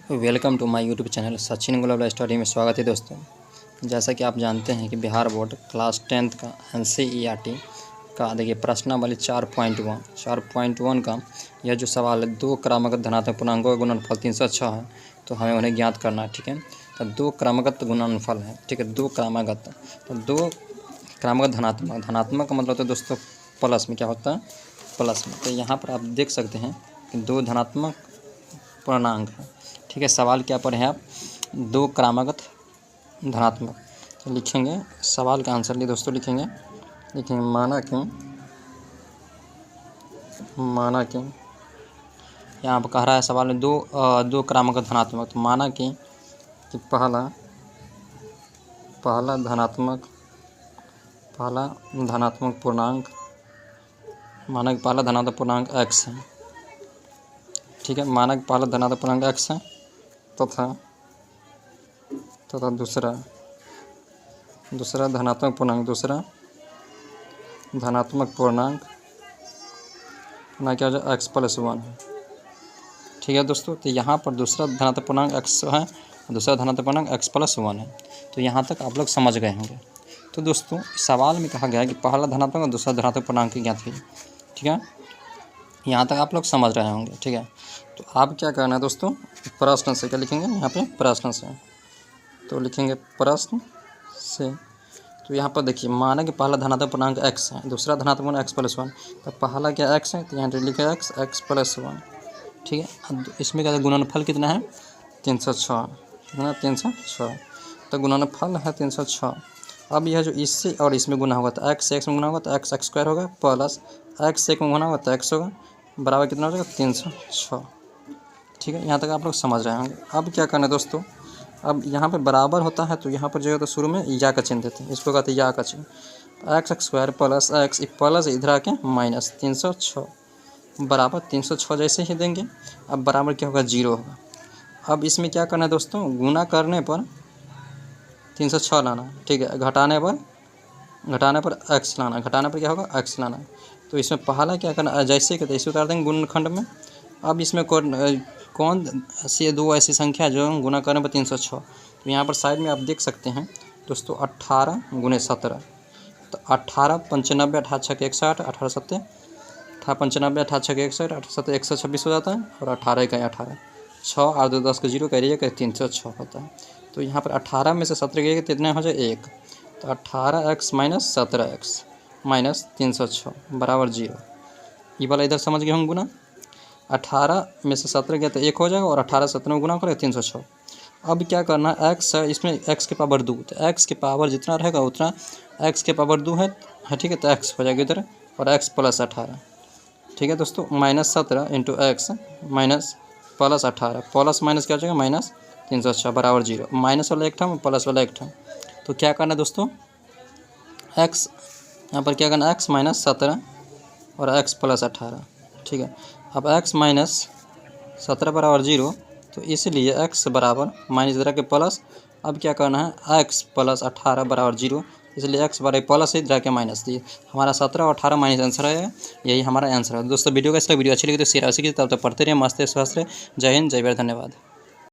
Welcome to my YouTube channel Sachin global study में स्वागत है दोस्तों। जैसा कि आप जानते हैं कि बिहार बोर्ड क्लास 10th का NCERT का देखिए प्रश्नावली 4.1 का यह जो सवाल है, दो क्रमागत धनात्मक पूर्णांकों का गुणनफल 306 है, तो हमें उन्हें ज्ञात करना है। ठीक है, तो दो क्रमागत गुणनफल है। ठीक है, दो क्रमागत, तो दो क्रमागत धनात्मक का मतलब होता है दोस्तों प्लस में, क्या होता है प्लस में। तो यहाँ पर आप देख सकते हैं कि दो धनात्मक पूर्णांक है। ठीक है, सवाल क्या पर है, आप दो क्रमागत धनात्मक, तो लिखेंगे सवाल का आंसर लिए दोस्तों, लिखेंगे माना कि यहाँ पर कह रहा है सवाल में दो क्रमागत धनात्मक, तो माना कि पहला धनात्मक पूर्णांक, माना कि पहला धनात्मक पूर्णांक x है। ठीक है, माना कि पहला धनात्मक पूर्णांक x है तथा दूसरा धनात्मक पूर्णांक ना क्या हो जाए x+1 है। ठीक है दोस्तों, तो यहाँ पर दूसरा धनात्मक पूर्णांक x है, दूसरा धनात्मक पूर्णांक x+1 है। तो यहाँ तक आप लोग समझ गए होंगे। तो दोस्तों सवाल में कहा गया है कि पहला धनात्मक और दूसरा धनात्मक पूर्णांक की ज्ञात कीजिए। ठीक है, यहाँ तक आप लोग समझ रहे होंगे। ठीक है, तो आप क्या करना है दोस्तों, प्रश्न से क्या लिखेंगे, यहाँ पे प्रश्न से, तो लिखेंगे प्रश्न से। तो यहाँ पर देखिए माना कि पहला धनात्मक पूर्णांक x है, दूसरा धनात्मक पूर्णांक x+1, तो पहला क्या x है, तो यहाँ पे लिखे x+1। ठीक है, अब इसमें क्या है, गुणनफल कितना है 306, कितना 306, तो गुणनफल है 306। अब यह जो इससे और इसमें गुना होगा तो x से x में गुना होगा तो x² होगा, प्लस x से 1 में गुना होगा तो x होगा, बराबर कितना हो जाएगा 306। ठीक है, यहाँ तक आप लोग समझ रहे होंगे। अब क्या करना है दोस्तों, अब यहाँ पे बराबर होता है तो यहाँ पर जो है तो शुरू में या का चिन्ह देते हैं, इसको कहते हैं या का चिन्ह। x² प्लस x प्लस इधर आके माइनस 306 बराबर 306 जैसे ही देंगे, अब बराबर क्या होगा 0 होगा। अब इसमें क्या करना है दोस्तों, गुना करने पर 306 लाना। ठीक है, घटाने पर x लाना, घटाने पर क्या होगा x लाना। तो इसमें पहला क्या करना, जैसे कहते ऐसे उतार देंगे गुणनखंड में। अब इसमें कौन सी दो ऐसी संख्या जो गुना करने पर 306, तो यहाँ पर साइड में आप देख सकते हैं दोस्तों 18 × 17, तो 18 95 18 6 61 18 7 95 18 6 61 18 7 126 हो जाता है, और 18 का 18 6 और 2 10 का 0 करिए 306 होता है। तो यहाँ पर 18 में से 17 गए कितने हो जाए 1, तो 18x - 17x - 306 बराबर 0। ये वाला इधर समझ गए हम गुना, 18 में से 17 गया तो 1 हो जाएगा, और 18 17 में गुना करें 306। अब क्या करना है, x है इसमें x के पावर 2, तो x के पावर जितना रहेगा उतना x के पावर 2 है। ठीक है, तो x हो जाएगा इधर, और x + 18। ठीक है दोस्तों, -17 × x + 18 प्लस माइनस क्या हो जाएगा -306 बराबर 0। माइनस वाला एक था, प्लस वाला एक था, तो क्या करना है दोस्तों, x यहाँ पर क्या करना है, x - 17 और x + 18। ठीक है, अब x - 17 बराबर 0, तो इसलिए x बराबर माइनस इधर के प्लस। अब क्या करना है, x + 18 बराबर 0, इसलिए x बराबर प्लस है, इधर के माइनस दिए। हमारा 17 और 18 माइनस आंसर है, यही हमारा आंसर है दोस्तों। वीडियो का वीडियो अच्छी लगी तो शेयर अवश्य कीजिए। तब तक पढ़ते रहिए, मस्त स्वस्थ रहे। जय हिंद, जय भारत, धन्यवाद।